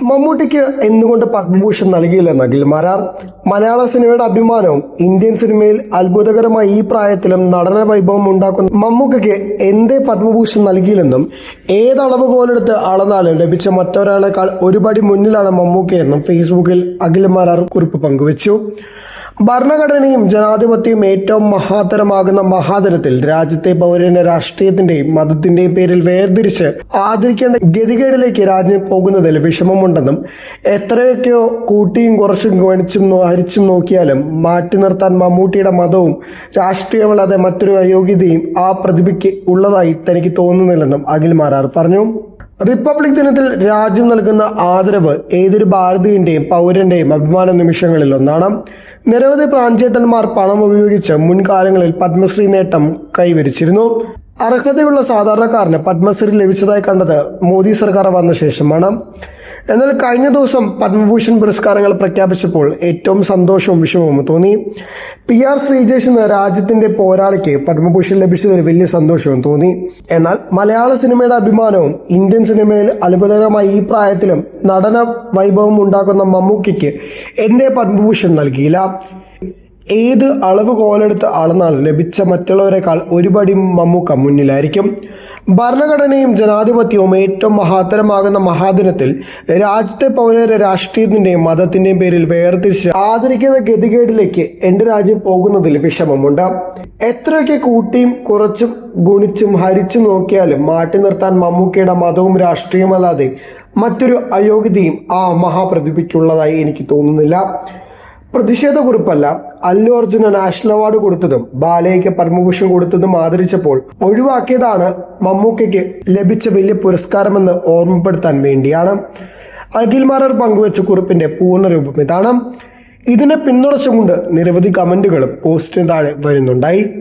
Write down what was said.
മമ്മൂട്ടിക്ക് എന്തുകൊണ്ട് പത്മഭൂഷൺ നൽകിയില്ലെന്ന് അഖിൽമാരാർ. മലയാള സിനിമയുടെ അഭിമാനവും ഇന്ത്യൻ സിനിമയിൽ അത്ഭുതകരമായി ഈ പ്രായത്തിലും നടന വൈഭവം ഉണ്ടാക്കുന്ന മമ്മൂക്കയ്ക്ക് എന്തേ പത്മഭൂഷൺ നൽകിയില്ലെന്നും ഏതളവുകോലെടുത്ത് അളന്നാലും ലഭിച്ച മറ്റൊരാളെക്കാൾ ഒരുപടി മുന്നിലാണ് മമ്മൂക്കയെന്നും ഫേസ്ബുക്കിൽ അഖിൽമാരാർ കുറിപ്പ് പങ്കുവച്ചു. ഭരണഘടനയും ജനാധിപത്യവും ഏറ്റവും മഹാതരമാകുന്ന മഹാദിനത്തിൽ രാജ്യത്തെ പൗരനെ രാഷ്ട്രീയത്തിന്റെയും മതത്തിന്റെയും പേരിൽ വേർതിരിച്ച് ആദരിക്കേണ്ട ഗതികേടിലേക്ക് രാജ്യം പോകുന്നതിൽ വിഷമമുണ്ടെന്നും എത്രയൊക്കെയോ കൂട്ടിയും കുറച്ചും ഗണിച്ചും ഹരിച്ചും നോക്കിയാലും മാറ്റി നിർത്താൻ മമ്മൂട്ടിയുടെ മതവും രാഷ്ട്രീയമല്ലാതെ മറ്റൊരു അയോഗ്യതയും ആ പ്രതിഭയ്ക്ക് ഉള്ളതായി തനിക്ക് തോന്നുന്നില്ലെന്നും അഖിൽമാരാർ പറഞ്ഞു. റിപ്പബ്ലിക് ദിനത്തിൽ രാജ്യം നൽകുന്ന ആദരവ് ഏതൊരു ഭാരതീയന്റെയും പൗരന്റെയും അഭിമാന നിമിഷങ്ങളിൽ ഒന്നാണ്. നിരവധി പ്രാഞ്ചേട്ടന്മാർ പണം ഉപയോഗിച്ച് മുൻകാലങ്ങളിൽ പത്മശ്രീ നേട്ടം കൈവരിച്ചിരുന്നു. അർഹതയുള്ള സാധാരണക്കാരന് പത്മശ്രീ ലഭിച്ചതായി കണ്ടത് മോദി സർക്കാർ വന്ന ശേഷമാണ്. എന്നാൽ കഴിഞ്ഞ ദിവസം പത്മഭൂഷൺ പുരസ്കാരങ്ങൾ പ്രഖ്യാപിച്ചപ്പോൾ ഏറ്റവും സന്തോഷവും വിഷമവും തോന്നി. PR ശ്രീജേഷ് എന്ന രാജ്യത്തിന്റെ പോരാളിക്ക് പത്മഭൂഷൺ ലഭിച്ചതിൽ വലിയ സന്തോഷവും തോന്നി. എന്നാൽ മലയാള സിനിമയുടെ അഭിമാനവും ഇന്ത്യൻ സിനിമയിൽ അത്ഭുതകരമായി ഈ പ്രായത്തിലും നടന വൈഭവം ഉണ്ടാക്കുന്ന മമ്മൂക്കയ്ക്ക് എന്തേ പത്മഭൂഷൺ നൽകിയില്ല? ഏത് അളവുകോലെടുത്ത് അളന്നാൽ ലഭിച്ച മറ്റുള്ളവരെക്കാൾ ഒരുപടി മമ്മൂക്ക മുന്നിലായിരിക്കും. ഭരണഘടനയും ജനാധിപത്യവും ഏറ്റവും മഹാതരമാകുന്ന മഹാദിനത്തിൽ രാജ്യത്തെ പൗരരെ രാഷ്ട്രീയത്തിന്റെയും മതത്തിന്റെയും പേരിൽ വേർതിരിച്ച് ആദരിക്കുന്ന ഗതികേടിലേക്ക് എന്റെ രാജ്യം പോകുന്നതിൽ വിഷമമുണ്ട്. എത്രയൊക്കെ കൂട്ടിയും കുറച്ചും ഗുണിച്ചും ഹരിച്ചും നോക്കിയാലും മാറ്റി നിർത്താൻ മമ്മൂക്കയുടെ മതവും രാഷ്ട്രീയമല്ലാതെ മറ്റൊരു അയോഗ്യതയും ആ മഹാപ്രതിഭയ്ക്കുള്ളതായി എനിക്ക് തോന്നുന്നില്ല. പ്രതിഷേധ കുറിപ്പല്ല, അല്ലു അർജുന നാഷണൽ അവാർഡ് കൊടുത്തതും ബാലയ്ക്ക് പത്മഭൂഷൺ കൊടുത്തതും ആദരിച്ചപ്പോൾ ഒഴിവാക്കിയതാണ് മമ്മൂക്കയ്ക്ക് ലഭിച്ച വലിയ പുരസ്കാരമെന്ന് ഓർമ്മപ്പെടുത്താൻ വേണ്ടിയാണ്. അഖിൽമാരാർ പങ്കുവച്ച കുറിപ്പിന്റെ പൂർണ്ണരൂപം ഇതാണ്. ഇതിനെ പിന്തുണച്ചുകൊണ്ട് നിരവധി കമന്റുകളും പോസ്റ്റിന് താഴെ വരുന്നുണ്ടായി.